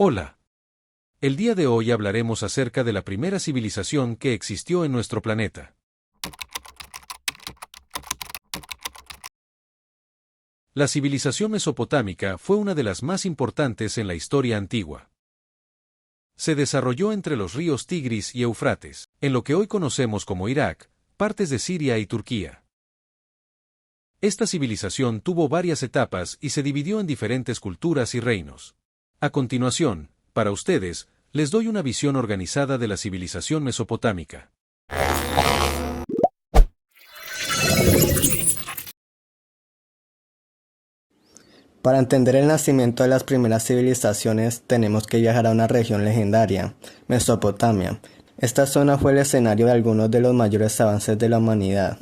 Hola. El día de hoy hablaremos acerca de la primera civilización que existió en nuestro planeta. La civilización mesopotámica fue una de las más importantes en la historia antigua. Se desarrolló entre los ríos Tigris y Éufrates, en lo que hoy conocemos como Irak, partes de Siria y Turquía. Esta civilización tuvo varias etapas y se dividió en diferentes culturas y reinos. A continuación, para ustedes, les doy una visión organizada de la civilización mesopotámica. Para entender el nacimiento de las primeras civilizaciones tenemos que viajar a una región legendaria, Mesopotamia. Esta zona fue el escenario de algunos de los mayores avances de la humanidad.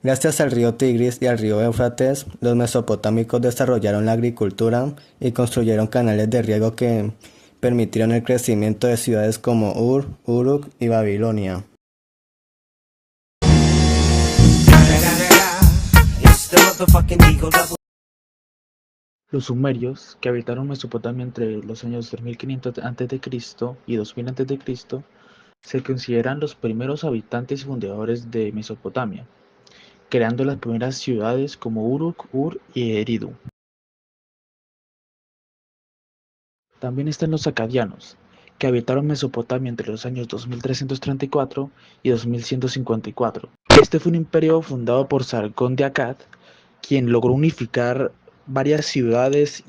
Gracias al río Tigris y al río Éufrates, los mesopotámicos desarrollaron la agricultura y construyeron canales de riego que permitieron el crecimiento de ciudades como Ur, Uruk y Babilonia. Los sumerios, que habitaron Mesopotamia entre los años 3500 a.C. y 2000 a.C., se consideran los primeros habitantes y fundadores de Mesopotamia, creando las primeras ciudades como Uruk, Ur y Eridu. También están los acadianos, que habitaron Mesopotamia entre los años 2334 y 2154. Este fue un imperio fundado por Sargón de Akkad, quien logró unificar varias ciudades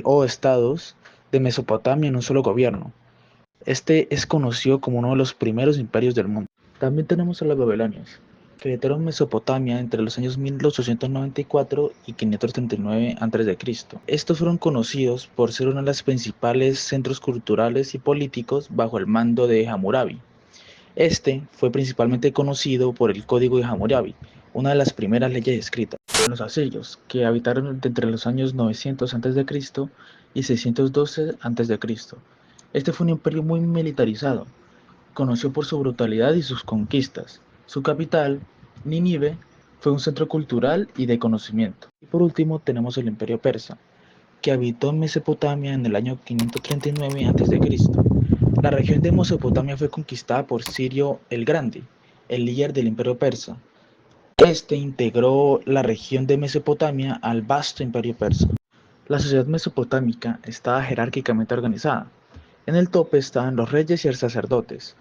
o estados de Mesopotamia en un solo gobierno. Este es conocido como uno de los primeros imperios del mundo. También tenemos a los babilonios, que habitaron Mesopotamia entre los años 1894 y 539 a.C. Estos fueron conocidos por ser uno de los principales centros culturales y políticos bajo el mando de Hammurabi. Este fue principalmente conocido por el Código de Hammurabi, una de las primeras leyes escritas. Los asirios, que habitaron entre los años 900 a.C. y 612 a.C. Este fue un imperio muy militarizado, conocido por su brutalidad y sus conquistas. Su capital, Nínive, fue un centro cultural y de conocimiento. Y por último tenemos el imperio persa, que habitó en Mesopotamia en el año 539 a.C. La región de Mesopotamia fue conquistada por Sirio el Grande, el líder del imperio persa. Este integró la región de Mesopotamia al vasto imperio persa. La sociedad mesopotámica estaba jerárquicamente organizada. En el tope estaban los reyes y los sacerdotes,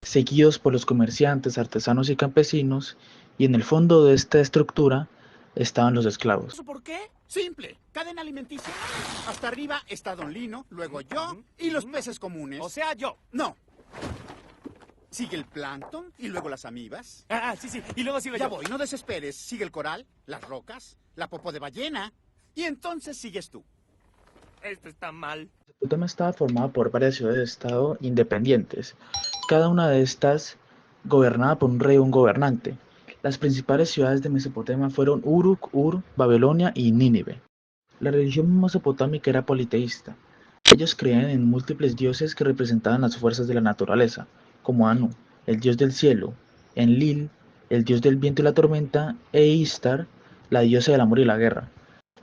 seguidos por los comerciantes, artesanos y campesinos, y en el fondo de esta estructura estaban los esclavos. ¿Eso por qué? Simple, cadena alimenticia. Hasta arriba está Don Lino, luego yo y los peces comunes. O sea, yo. No. Sigue el plancton y luego las amibas. Sí, y luego sigo Ya yo. voy, no desesperes. Sigue el coral, las rocas, la popo de ballena. Y entonces sigues tú. Esto está mal. Mesopotamia estaba formada por varias ciudades-estado independientes, cada una de estas gobernada por un rey o un gobernante. Las principales ciudades de Mesopotamia fueron Uruk, Ur, Babilonia y Nínive. La religión mesopotámica era politeísta. Ellos creían en múltiples dioses que representaban las fuerzas de la naturaleza, como Anu, el dios del cielo, Enlil, el dios del viento y la tormenta, e Ishtar, la diosa del amor y la guerra.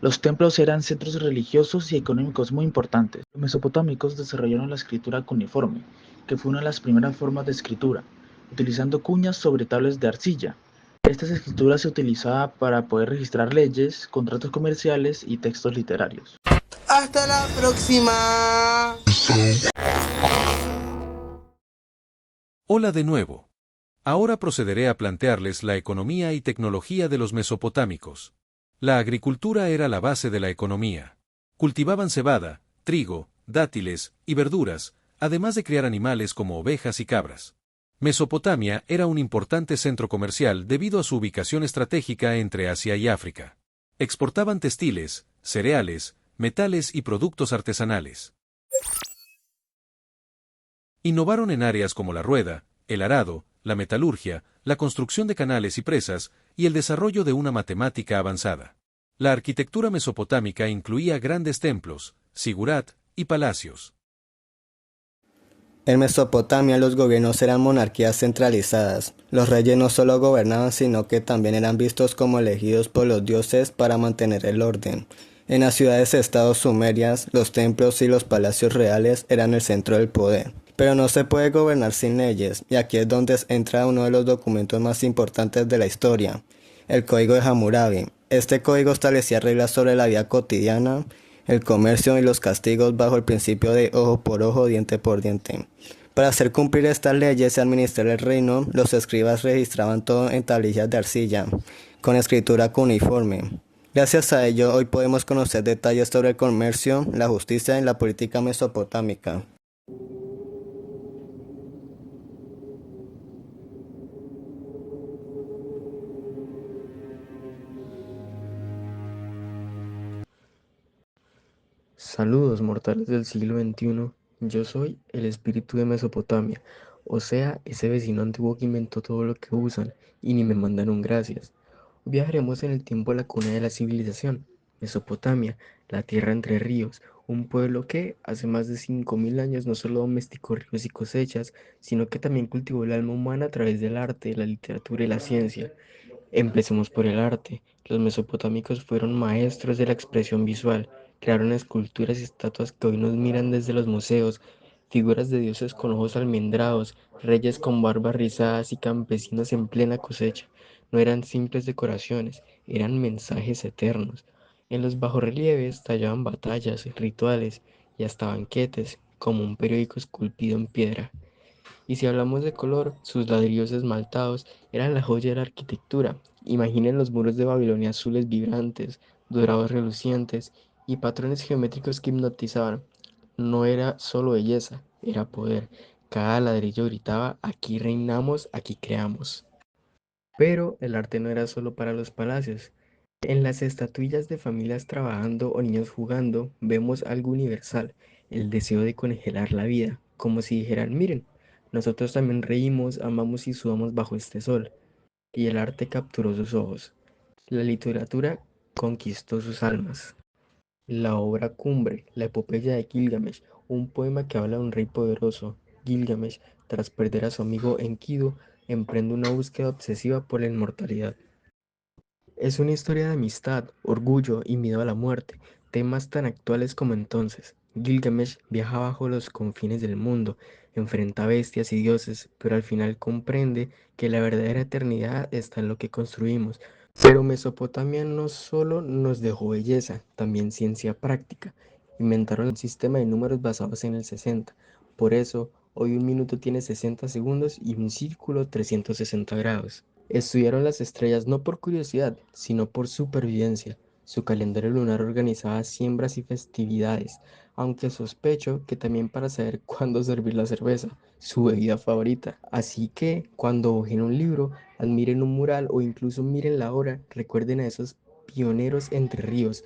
Los templos eran centros religiosos y económicos muy importantes. Los mesopotámicos desarrollaron la escritura cuneiforme, que fue una de las primeras formas de escritura, utilizando cuñas sobre tablas de arcilla. Esta escritura se utilizaba para poder registrar leyes, contratos comerciales y textos literarios. ¡Hasta la próxima! Hola de nuevo. Ahora procederé a plantearles la economía y tecnología de los mesopotámicos. La agricultura era la base de la economía. Cultivaban cebada, trigo, dátiles y verduras, además de criar animales como ovejas y cabras. Mesopotamia era un importante centro comercial debido a su ubicación estratégica entre Asia y África. Exportaban textiles, cereales, metales y productos artesanales. Innovaron en áreas como la rueda, el arado, la metalurgia, la construcción de canales y presas, y el desarrollo de una matemática avanzada. La arquitectura mesopotámica incluía grandes templos, sigurat y palacios. En Mesopotamia los gobiernos eran monarquías centralizadas. Los reyes no solo gobernaban, sino que también eran vistos como elegidos por los dioses para mantener el orden. En las ciudades-estados sumerias, los templos y los palacios reales eran el centro del poder. Pero no se puede gobernar sin leyes, y aquí es donde entra uno de los documentos más importantes de la historia, el Código de Hammurabi. Este código establecía reglas sobre la vida cotidiana, el comercio y los castigos bajo el principio de ojo por ojo, diente por diente. Para hacer cumplir estas leyes y administrar el reino, los escribas registraban todo en tablillas de arcilla, con escritura cuneiforme. Gracias a ello, hoy podemos conocer detalles sobre el comercio, la justicia y la política mesopotámica. Saludos mortales del siglo XXI, yo soy el espíritu de Mesopotamia, o sea, ese vecino antiguo que inventó todo lo que usan y ni me mandan un gracias. Hoy viajaremos en el tiempo a la cuna de la civilización, Mesopotamia, la tierra entre ríos, un pueblo que hace más de 5000 años no solo domesticó ríos y cosechas, sino que también cultivó el alma humana a través del arte, la literatura y la ciencia. Empecemos por el arte. Los mesopotámicos fueron maestros de la expresión visual. Crearon esculturas y estatuas que hoy nos miran desde los museos, figuras de dioses con ojos almendrados, reyes con barbas rizadas y campesinos en plena cosecha. No eran simples decoraciones, eran mensajes eternos. En los bajorrelieves tallaban batallas, rituales y hasta banquetes, como un periódico esculpido en piedra. Y si hablamos de color, sus ladrillos esmaltados eran la joya de la arquitectura. Imaginen los muros de Babilonia azules vibrantes, dorados relucientes y patrones geométricos que hipnotizaban. No era solo belleza, era poder. Cada ladrillo gritaba, aquí reinamos, aquí creamos. Pero el arte no era solo para los palacios. En las estatuillas de familias trabajando o niños jugando vemos algo universal, el deseo de congelar la vida, como si dijeran, miren, nosotros también reímos, amamos y sudamos bajo este sol. Y el arte capturó sus ojos. La literatura conquistó sus almas. La obra cumbre, la epopeya de Gilgamesh, un poema que habla de un rey poderoso. Gilgamesh, tras perder a su amigo Enkidu, emprende una búsqueda obsesiva por la inmortalidad. Es una historia de amistad, orgullo y miedo a la muerte, temas tan actuales como entonces. Gilgamesh viaja bajo los confines del mundo, enfrenta bestias y dioses, pero al final comprende que la verdadera eternidad está en lo que construimos. Pero Mesopotamia no solo nos dejó belleza, también ciencia práctica. Inventaron un sistema de números basados en el 60. Por eso, hoy un minuto tiene 60 segundos y un círculo 360 grados. Estudiaron las estrellas no por curiosidad, sino por supervivencia. Su calendario lunar organizaba siembras y festividades, aunque sospecho que también para saber cuándo servir la cerveza, su bebida favorita. Así que, cuando hojen un libro, admiren un mural o incluso miren la hora, recuerden a esos pioneros entre ríos.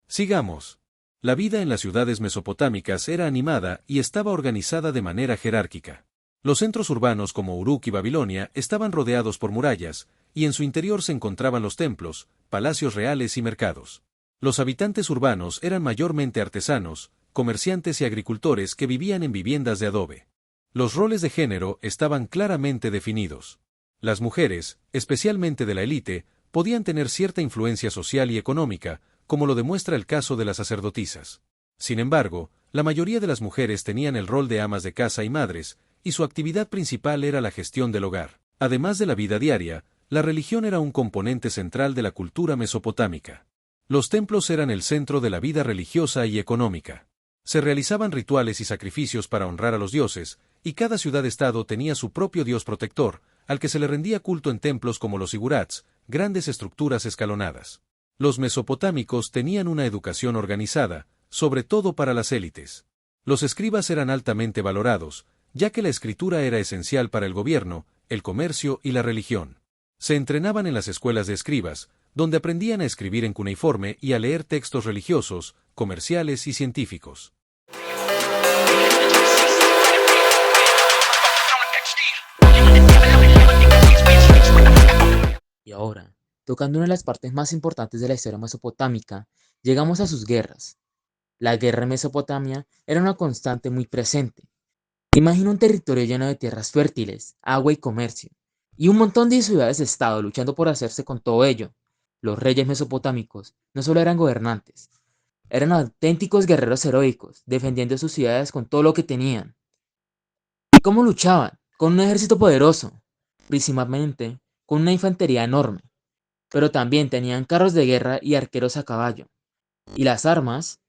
Sigamos. La vida en las ciudades mesopotámicas era animada y estaba organizada de manera jerárquica. Los centros urbanos como Uruk y Babilonia estaban rodeados por murallas, y en su interior se encontraban los templos, palacios reales y mercados. Los habitantes urbanos eran mayormente artesanos, comerciantes y agricultores que vivían en viviendas de adobe. Los roles de género estaban claramente definidos. Las mujeres, especialmente de la élite, podían tener cierta influencia social y económica, como lo demuestra el caso de las sacerdotisas. Sin embargo, la mayoría de las mujeres tenían el rol de amas de casa y madres, y su actividad principal era la gestión del hogar. Además de la vida diaria, la religión era un componente central de la cultura mesopotámica. Los templos eran el centro de la vida religiosa y económica. Se realizaban rituales y sacrificios para honrar a los dioses, y cada ciudad-estado tenía su propio dios protector, al que se le rendía culto en templos como los zigurats, grandes estructuras escalonadas. Los mesopotámicos tenían una educación organizada, sobre todo para las élites. Los escribas eran altamente valorados, ya que la escritura era esencial para el gobierno, el comercio y la religión. Se entrenaban en las escuelas de escribas, donde aprendían a escribir en cuneiforme y a leer textos religiosos, comerciales y científicos. Y ahora, tocando una de las partes más importantes de la historia mesopotámica, llegamos a sus guerras. La guerra en Mesopotamia era una constante muy presente. Imagina un territorio lleno de tierras fértiles, agua y comercio. y un montón de ciudades-estado luchando por hacerse con todo ello. Los reyes mesopotámicos no solo eran gobernantes, eran auténticos guerreros heroicos, defendiendo sus ciudades con todo lo que tenían. ¿Y cómo luchaban? Con un ejército poderoso, principalmente con una infantería enorme, pero también tenían carros de guerra y arqueros a caballo. ¿Y las armas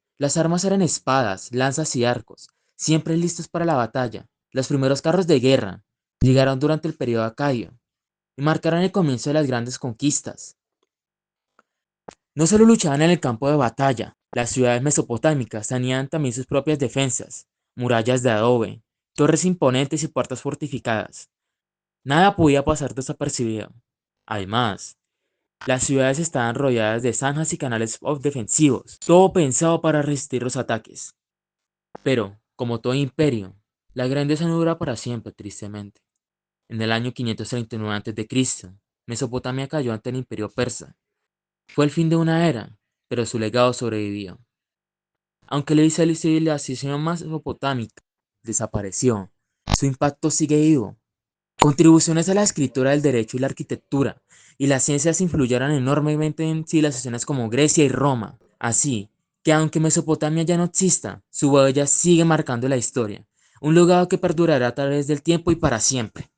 eran espadas, lanzas y arcos, siempre listos para la batalla. Los primeros carros de guerra llegaron durante el periodo acadio y marcaron el comienzo de las grandes conquistas. No solo luchaban en el campo de batalla, las ciudades mesopotámicas tenían también sus propias defensas, murallas de adobe, torres imponentes y puertas fortificadas. Nada podía pasar desapercibido. Además, las ciudades estaban rodeadas de zanjas y canales defensivos, todo pensado para resistir los ataques. Pero, como todo imperio, la grandeza no dura para siempre, tristemente. En el año 539 a.C., Mesopotamia cayó ante el imperio persa. Fue el fin de una era, pero su legado sobrevivió. Aunque la civilización mesopotámica desapareció, su impacto sigue vivo. Contribuciones a la escritura del derecho y la arquitectura y las ciencias influyeron enormemente en civilizaciones como Grecia y Roma. Así que aunque Mesopotamia ya no exista, su huella sigue marcando la historia, un legado que perdurará a través del tiempo y para siempre.